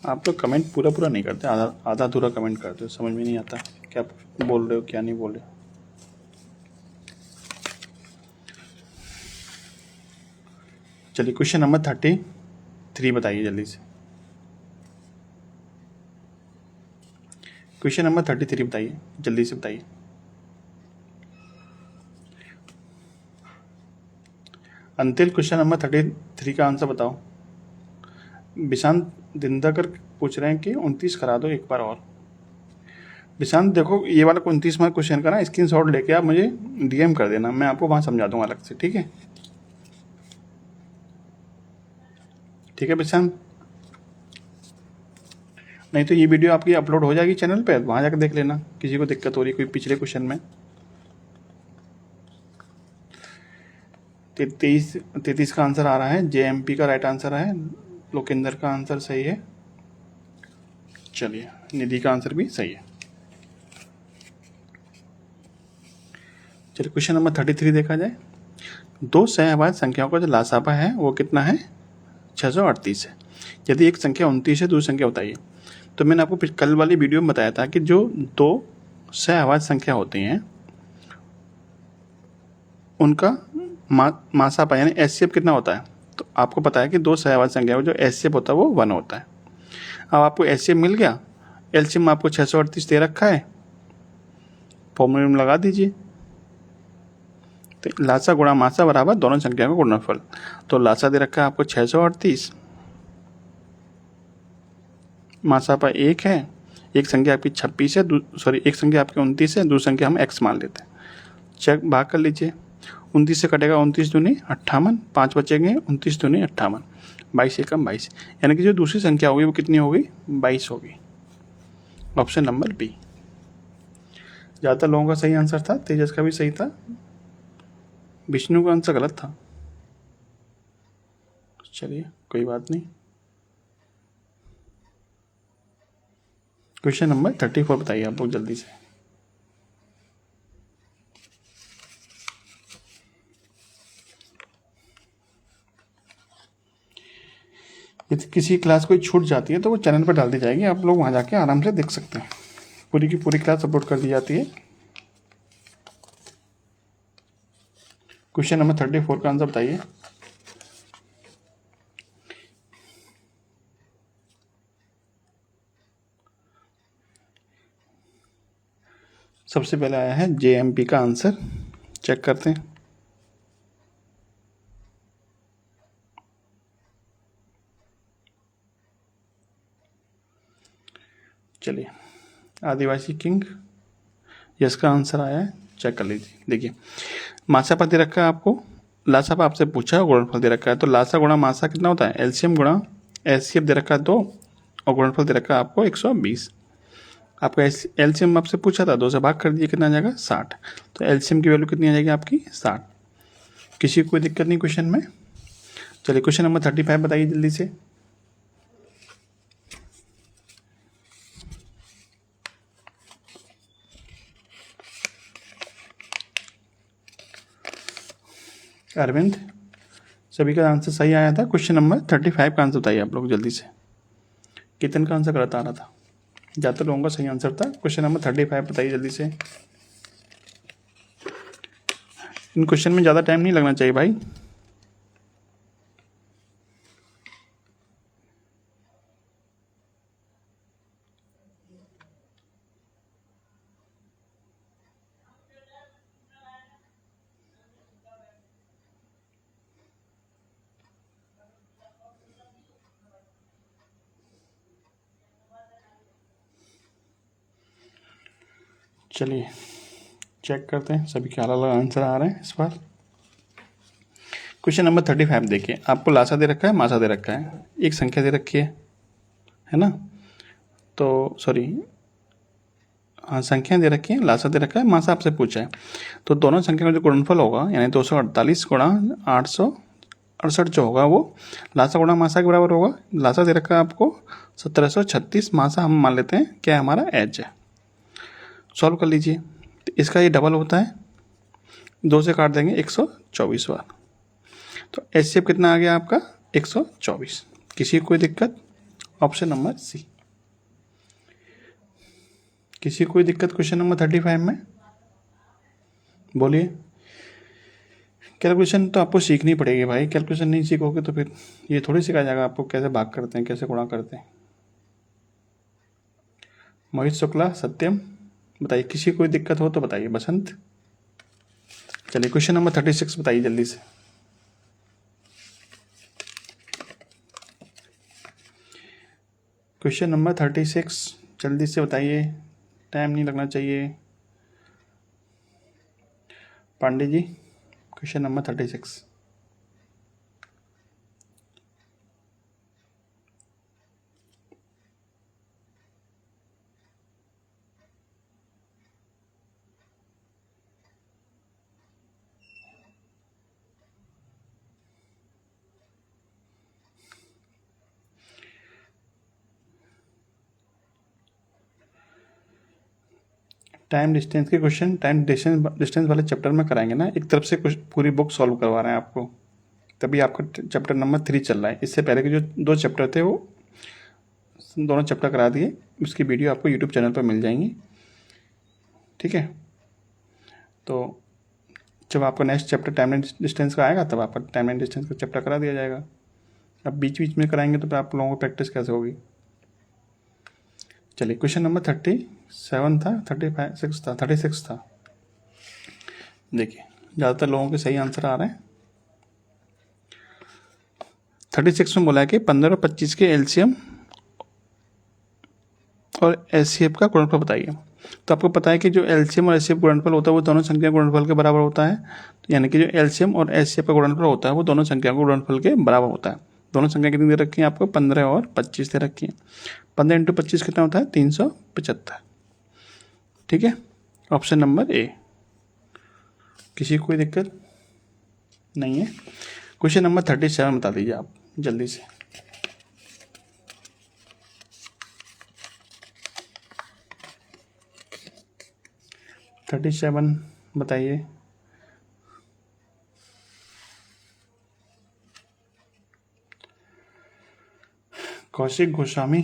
आप लोग कमेंट पूरा नहीं करते, आधा अधूरा कमेंट करते हो। समझ में नहीं आता क्या बोल रहे हो क्या नहीं बोल रहे हो। चलिए क्वेश्चन नंबर 33 बताइए जल्दी से। क्वेश्चन नंबर 33 बताइए, जल्दी से बताइए। अंतिल क्वेश्चन नंबर 33 का आंसर बताओ। विशांत दिंदाकर पूछ रहे हैं कि 29 करा दो एक बार और। विशांत देखो, ये वाला 29वां क्वेश्चन का ना स्क्रीनशॉट लेके आप मुझे DM कर देना, मैं आपको वहाँ समझा दूंगा अलग से। ठीक है, ठीक है विशांत। नहीं तो ये वीडियो आपकी अपलोड हो जाएगी चैनल पे, वहाँ जाकर देख लेना किसी को दिक्कत हो रही कोई पिछले क्वेश्चन में। 33 का आंसर आ रहा है, JMP का राइट आंसर है। लोकेंद्र का आंसर सही है। चलिए, निधि का आंसर भी सही है। चलिए क्वेश्चन नंबर 33 देखा जाए। 2 सहअभाज्य संख्याओं का जो लासापा है वो कितना है? 638 है। यदि एक संख्या 29 है, दूसरी संख्या बताइए। तो मैंने आपको कल वाली वीडियो में बताया था कि जो 2 सहअभाज्य संख्या होती हैं उनका मासापा यानी HCF कितना होता है? तो आपको पता है कि 2 सहअभाज्य संख्या जो HCF होता है वो 1 होता है। अब आपको HCF मिल गया, एलसीएम आपको 638 दे रखा है, फॉर्मूले में लगा दीजिए। तो लासा गुणा मासा बराबर दोनों संख्या का गुणनफल। तो लासा दे रखा है आपको 638, मासा पर 1 है, एक संख्या आपकी 26 है, सॉरी एक संख्या आपकी 29 है, दूसरी संख्या हम x मान लेते हैं। चेक भाग कर लीजिए, 29 से कटेगा 29 दूनी 58, 5 बचेंगे, 29 दूनी 58, 22 एकम 22, यानी कि जो दूसरी संख्या होगी वो कितनी होगी, 22 होगी। Option number B. ज़्यादातर लोगों का सही आंसर था, तेजस का भी सही था, विष्णु का आंसर गलत था। चलिए कोई बात नहीं। क्वेश्चन नंबर 34 बताइए आप लोग जल्दी से। यदि किसी क्लास कोई छूट जाती है तो वो चैनल पर डाल दी जाएगी, आप लोग वहाँ जाके आराम से देख सकते हैं। पूरी की पूरी क्लास अपलोड कर दी जाती है। क्वेश्चन नंबर 34 का आंसर बताइए। सबसे पहले आया है JMP का आंसर, चेक करते हैं। चलिए, आदिवासी किंग, यस का आंसर आया है, चेक कर लीजिए। देखिए, मासा पर दे रखा है आपको, लासा पर आपसे पूछा, गुणनफल दे रखा है। तो लासा गुणा मासा कितना होता है, एलसीएम गुणा एचसीएफ दे रखा है 2, और गुणनफल दे रखा है आपको 120। आपका एलसीएम आपसे पूछा था, 2 से भाग कर दिए, कितना आ जाएगा 60। तो एलसीएम की वैल्यू कितनी आ जाएगी आपकी 60। किसी को कोई दिक्कत नहीं क्वेश्चन में। चलिए क्वेश्चन नंबर 35 बताइए जल्दी से। अरविंद, सभी का आंसर सही आया था। क्वेश्चन नंबर 35 का आंसर बताइए आप लोग जल्दी से। कितन का आंसर गलत आ रहा था, ज़्यादातर लोगों का सही आंसर था। क्वेश्चन नंबर 35 बताइए जल्दी से। इन क्वेश्चन में ज़्यादा टाइम नहीं लगना चाहिए भाई। चलिए चेक करते हैं, सभी के अलग अलग आंसर आ रहे हैं इस बार। क्वेश्चन नंबर 35 देखिए, आपको लासा दे रखा है, मासा दे रखा है, एक संख्या दे रखी है ना। तो सॉरी, हाँ संख्या दे रखी है, लासा दे रखा है, मासा आपसे पूछा है। तो दोनों संख्या का जो गुणनफल होगा, यानी 248 गुणा 868 जो होगा वो लासा गुणा मासा के बराबर होगा। लासा दे रखा है आपको 1736, मासा हम मान लेते हैं क्या हमारा एच है। सॉल्व कर लीजिए, तो इसका ये डबल होता है, 2 से काट देंगे 124 बार। तो एचसीएफ कितना आ गया आपका 124। किसी को कोई दिक्कत, ऑप्शन नंबर सी। किसी को कोई दिक्कत क्वेश्चन नंबर 35 में, बोलिए। कैलकुलेशन तो आपको सीखनी पड़ेगी भाई, कैलकुलेशन नहीं सीखोगे तो फिर ये थोड़ी सिखाया जाएगा आपको कैसे भाग करते हैं, कैसे गुणा करते हैं। मोहित शुक्ला, सत्यम बताइए, किसी को कोई दिक्कत हो तो बताइए। बसंत, चलिए क्वेश्चन नंबर 36 बताइए जल्दी से। क्वेश्चन नंबर 36 जल्दी से बताइए, टाइम नहीं लगना चाहिए। Pandey ji, question number 36। Time distance के क्वेश्चन टाइम डिस्टेंस वाले चैप्टर में कराएंगे ना, एक तरफ से कुछ पूरी बुक सॉल्व करवा रहे हैं आपको, तभी आपका चैप्टर नंबर 3 चल रहा है। इससे पहले के जो 2 चैप्टर थे वो दोनों चैप्टर करा दिए, उसकी वीडियो आपको यूट्यूब चैनल पर मिल जाएंगी, ठीक है। तो जब आपका next chapter time and distance का आएगा तब आपका टाइम एंड डिस्टेंस का चैप्टर करा दिया जाएगा। अब बीच बीच में कराएंगे तो फिर आप लोगों को प्रैक्टिस कैसे होगी। चलिए क्वेश्चन नंबर 37 था, 36 था। देखिए ज़्यादातर लोगों के सही आंसर आ रहे हैं। 36 में बोला है कि 15 और 25 के एलसीएम और एचसीएफ का गुणनफल बताइए। तो आपको पता है कि जो एलसीएम और एचसीएफ गुणनफल होता है वो दोनों संख्या गुणनफल के बराबर होता है। यानी कि जो एलसीएम और एचसीएफ का गुणनफल होता है वो दोनों संख्या के गुणनफल के बराबर होता है। दोनों संख्या कितनी दे रखी है आपको? 15 और 25 दे रखी है। 15 इंटू 25 कितना होता है? 375। ठीक है, ऑप्शन नंबर ए। किसी को कोई दिक्कत नहीं है। क्वेश्चन नंबर 37 बता दीजिए आप जल्दी से। बताइए। कौशिक गोस्वामी,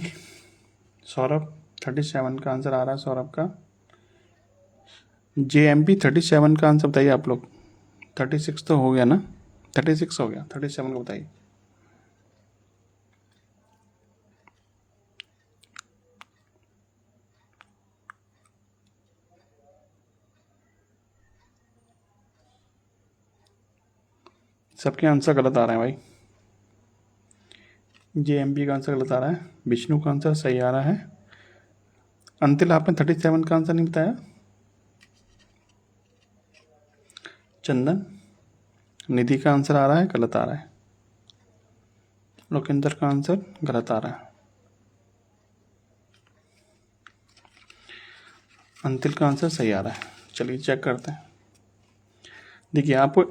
सौरभ 37 का आंसर आ रहा है सौरभ का। JMP 37 का आंसर बताइए आप लोग। 36 तो हो गया ना? 36 हो गया, 37 का बताइए। सबके आंसर गलत आ रहे हैं भाई। JMP का आंसर गलत आ रहा है, विष्णु का आंसर सही आ रहा है। अंतिल आपने 37 का आंसर नहीं बताया। चंदन, निधि का आंसर आ रहा है, गलत आ रहा है। लोकेंद्र का आंसर गलत आ रहा है। अंतिल का आंसर सही आ रहा है। चलिए चेक करते हैं। देखिए आपको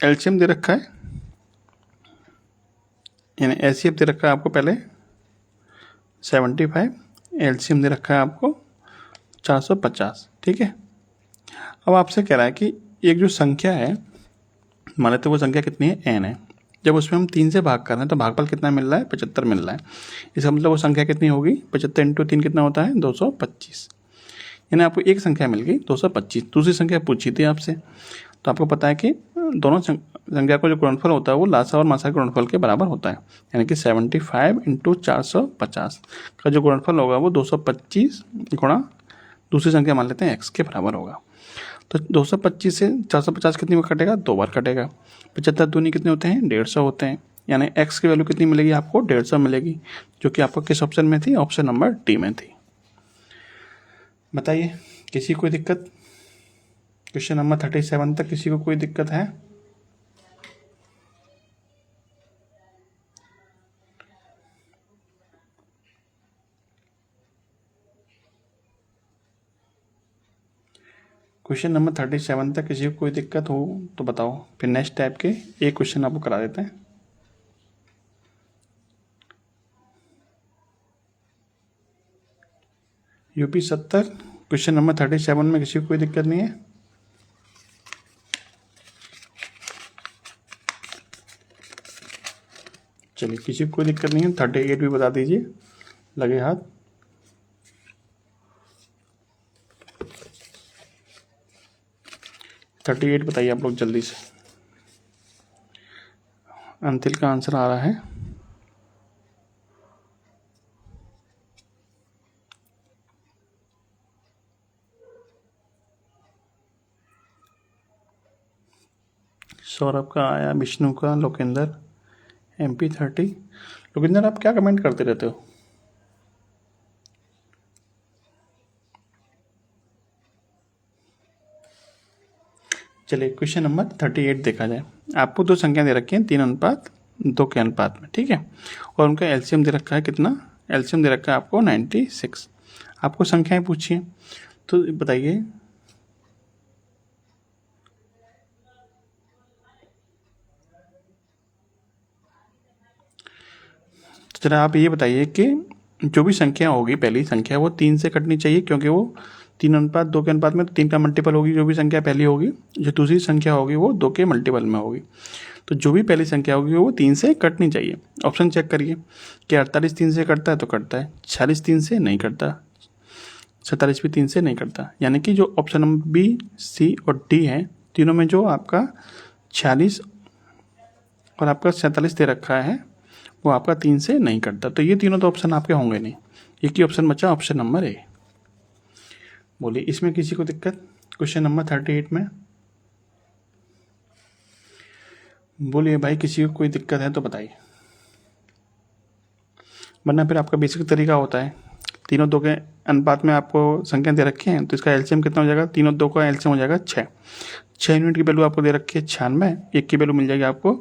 एलसीएम दे रखा है, यानी एचसीएफ दे रखा है आपको पहले 75, एलसीएम दे रखा है आपको 450। ठीक है, अब आपसे कह रहा है कि एक जो संख्या है, मान लेते वो संख्या कितनी है? n है। जब उसमें हम 3 से भाग कर रहे हैं तो भागफल कितना मिल रहा है? 75 मिल रहा है। इसका मतलब वो संख्या कितनी होगी? 75 इंटू 3 कितना होता है? 225। यानी आपको एक संख्या मिल गई 225। दूसरी संख्या पूछी थी आपसे, तो आपको पता है कि दोनों संख्या का जो गुणनफल होता है वो लासा और मासा के गुणनफल के बराबर होता है। यानी कि 75 इंटू 450 का जो गुणनफल होगा वो 225 गुणा दूसरी संख्या मान लेते हैं x के बराबर होगा। तो 225 से 450 कितनी बार कटेगा? 2 बार कटेगा। 75 दूनी कितने होते हैं? 150 होते हैं। यानी x की वैल्यू कितनी मिलेगी आपको? 150 मिलेगी, जो कि आपको किस ऑप्शन में थी? ऑप्शन नंबर डी में थी। बताइए, किसी को कोई दिक्कत? क्वेश्चन नंबर 37 तक किसी को कोई दिक्कत है? क्वेश्चन नंबर 37 तक किसी को कोई दिक्कत हो तो बताओ, फिर नेक्स्ट टाइप के एक क्वेश्चन आपको करा देते हैं। यूपी 70 क्वेश्चन नंबर 37 में किसी को कोई दिक्कत नहीं है? चलिए, किसी को कोई दिक्कत नहीं है। 38 भी बता दीजिए, लगे हाथ। थर्टी 38 बताइए आप लोग जल्दी से। अंतिल का आंसर आ रहा है। सौरभ का आया, विष्णु का, लोकेंद्र, MP 30। लोकेंद्र आप क्या कमेंट करते रहते हो? चलिए क्वेश्चन नंबर 38 देखा जाए। आपको दो संख्या दे रखी हैं 3:2 के अनुपात में, ठीक है, और उनका एलसीएम दे रखा है कितना? एलसीएम दे रखा है आपको 96। आपको संख्याएं पूछिए, तो बताइए तो जरा आप ये बताइए कि जो भी संख्या होगी, पहली संख्या वो 3 से कटनी चाहिए, क्योंकि वो 3:2 के अनुपात में 3 का मल्टीपल होगी। जो भी संख्या पहली होगी, जो दूसरी संख्या होगी वो 2 के मल्टीपल में होगी। तो जो भी पहली संख्या होगी वो 3 से कटनी चाहिए। ऑप्शन चेक करिए कि 48 3 से कटता है तो कटता है, 46 3 से नहीं कटता, 47 भी 3 से नहीं कटता। यानी कि जो ऑप्शन नंबर B, C और D है, तीनों में जो आपका 46 और आपका 47 दे रखा है वो आपका 3 से नहीं कटता। तो ये तीनों तो ऑप्शन आपके होंगे नहीं, एक ही ऑप्शन बचा, ऑप्शन नंबर ए। बोलिए इसमें किसी को दिक्कत? क्वेश्चन नंबर 38 में बोलिए भाई, किसी को कोई दिक्कत है तो बताइए, वरना फिर आपका बेसिक तरीका होता है, तीनों दो के अनुपात में आपको संख्या दे रखी है तो इसका एलसीएम कितना हो जाएगा? तीनों दो का एलसीएम हो जाएगा 6। 6 यूनिट की वैल्यू आपको दे रखी है 96, एक की वैल्यू मिल जाएगी आपको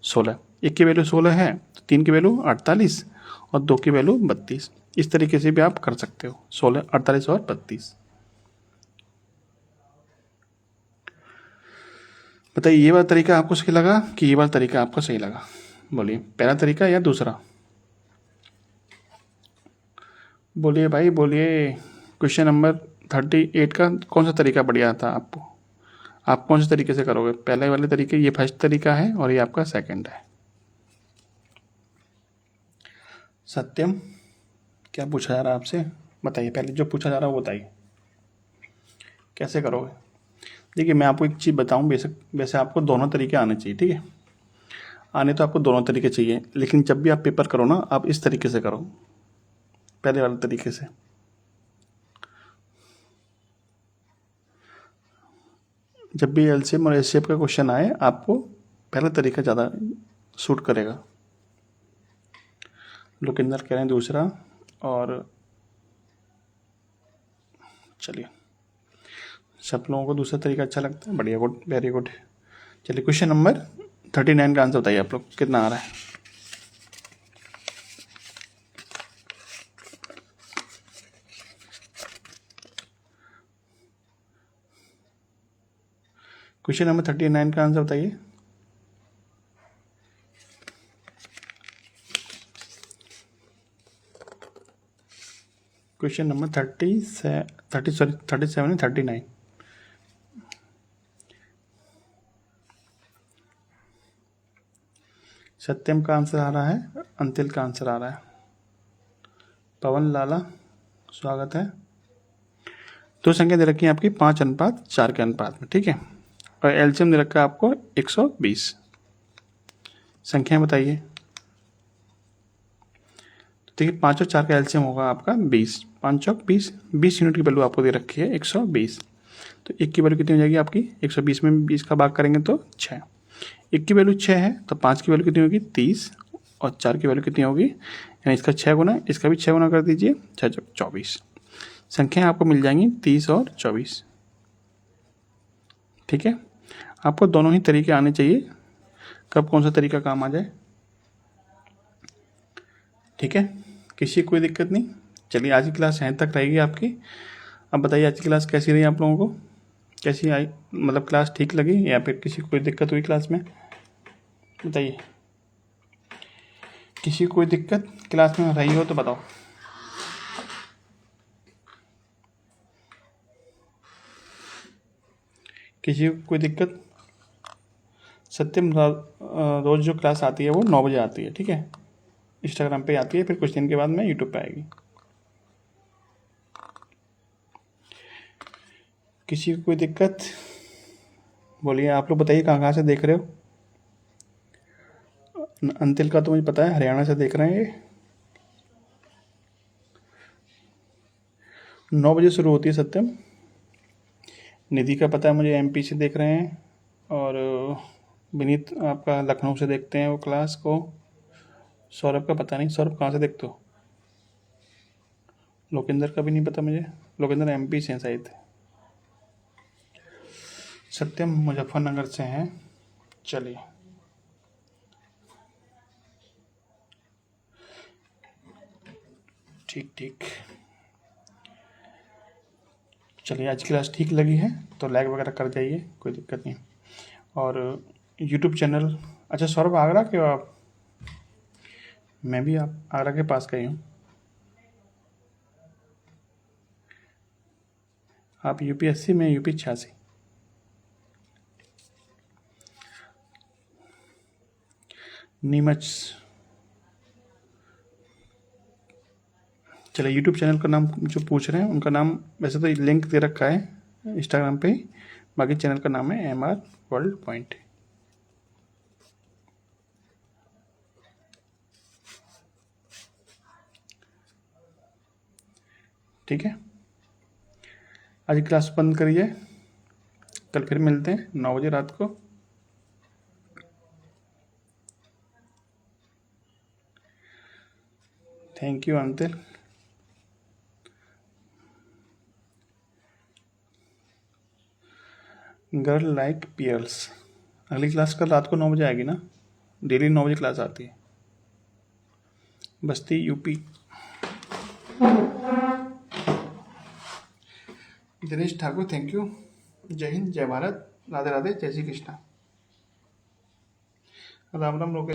16। एक की वैल्यू 16 है तो 3 की वैल्यू 48 और 2 की वैल्यू 32। इस तरीके से भी आप कर सकते हो, 16, 48 और 32। बताइए ये वाला तरीका आपको सही लगा कि ये वाला तरीका आपको सही लगा? बोलिए पहला तरीका या दूसरा? बोलिए भाई बोलिए। क्वेश्चन नंबर 38 का कौन सा तरीका बढ़िया था आपको? आप कौन से तरीके से करोगे? पहले वाले तरीके, ये फर्स्ट तरीका है और ये आपका सेकंड है। सत्यम, क्या पूछा जा रहा है आपसे? बताइए, पहले जो पूछा जा रहा है वो बताइए, कैसे करोगे? देखिए मैं आपको एक चीज़ बताऊं, बेशक वैसे आपको दोनों तरीके आने चाहिए, ठीक है? आने तो आपको दोनों तरीके चाहिए, लेकिन जब भी आप पेपर करो ना, आप इस तरीके से करो, पहले वाले तरीके से। जब भी एलसीएम और एचसीएफ का क्वेश्चन आए, आपको पहला तरीका ज़्यादा सूट करेगा। लोकेंद्र कह रहे हैं दूसरा, और चलिए सब लोगों को दूसरा तरीका अच्छा लगता है, बढ़िया, गुड, वेरी गुड। चलिए क्वेश्चन नंबर 39 का आंसर बताइए आप लोग, कितना आ रहा है? क्वेश्चन नंबर 39 का आंसर बताइए। Question number 37 39। सत्यम का आंसर आ रहा है, अंतिल का आंसर आ रहा है। पवन लाला स्वागत है। दो संख्या दे रखी है आपकी 5:4 के अनुपात में, ठीक है? और एलसीएम दे रखा है आपको 120। संख्या बताइए। देखिए 5 और 4 का एलसीएम होगा आपका 20, 5 चौक 20, 20 यूनिट की वैल्यू आपको दे रखी है 120। तो एक की वैल्यू कितनी हो जाएगी आपकी? 120 में 20 का भाग करेंगे तो 6। एक की वैल्यू 6 है तो 5 की वैल्यू कितनी होगी? 30, और 4 की वैल्यू कितनी होगी? यानी इसका 6 गुना, इसका भी 6 गुना कर दीजिए, 6 चौक 24। संख्या आपको मिल जाएंगी 30 और 24, ठीक है? आपको दोनों ही तरीके आने चाहिए, कब कौन सा तरीका काम आ जाए, ठीक है? किसी को कोई दिक्कत नहीं। चलिए आज की क्लास यहाँ तक रहेगी आपकी। अब बताइए आज की क्लास कैसी रही आप लोगों को? कैसी आई, मतलब क्लास ठीक लगी या फिर किसी को कोई दिक्कत हुई क्लास में? बताइए, किसी को कोई दिक्कत क्लास में रही हो तो बताओ। किसी को कोई दिक्कत? सत्यम रोज जो क्लास आती है वो 9 बजे आती है, ठीक है? इंस्टाग्राम पे आती है, फिर कुछ दिन के बाद में यूट्यूब पे आएगी। किसी को कोई दिक्कत? बोलिए, आप लोग बताइए कहाँ कहाँ से देख रहे हो? अंतिल का तो मुझे पता है हरियाणा से देख रहे हैं ये। 9 बजे शुरू होती है सत्यम। निधि का पता है मुझे, एमपी से देख रहे हैं, और विनीत आपका लखनऊ से देखते हैं वो क्लास को। सौरभ का पता नहीं, सौरभ कहाँ से देखते हो? लोकेंद्र का भी नहीं पता मुझे, लोकेंद्र एमपी से हैं शायद। सत्यम मुजफ्फरनगर से हैं। चलिए ठीक ठीक। चलिए आज की क्लास ठीक लगी है तो लाइक वगैरह कर जाइए, कोई दिक्कत नहीं। और यूट्यूब चैनल, अच्छा सौरभ आगरा के हो आप? मैं भी आप आगरा के पास का ही हूँ। आप यूपीएससी में, यूपी 86। नीमच। चलिए यूट्यूब चैनल का नाम जो पूछ रहे हैं उनका नाम, वैसे तो लिंक दे रखा है इंस्टाग्राम पे, बाकी चैनल का नाम है MR वर्ल्ड पॉइंट। ठीक है, आज क्लास बंद करिए, कल फिर मिलते हैं 9 बजे रात को। Thank you Antil. Girl like Pierce. अगली क्लास कल रात को 9 बजे आएगी ना, डेली 9 बजे क्लास आती है, बस्ती UP. Dinesh Thakur thank you. जय हिंद, जय भारत, राधे राधे, जय श्री कृष्णा, राम राम लोग।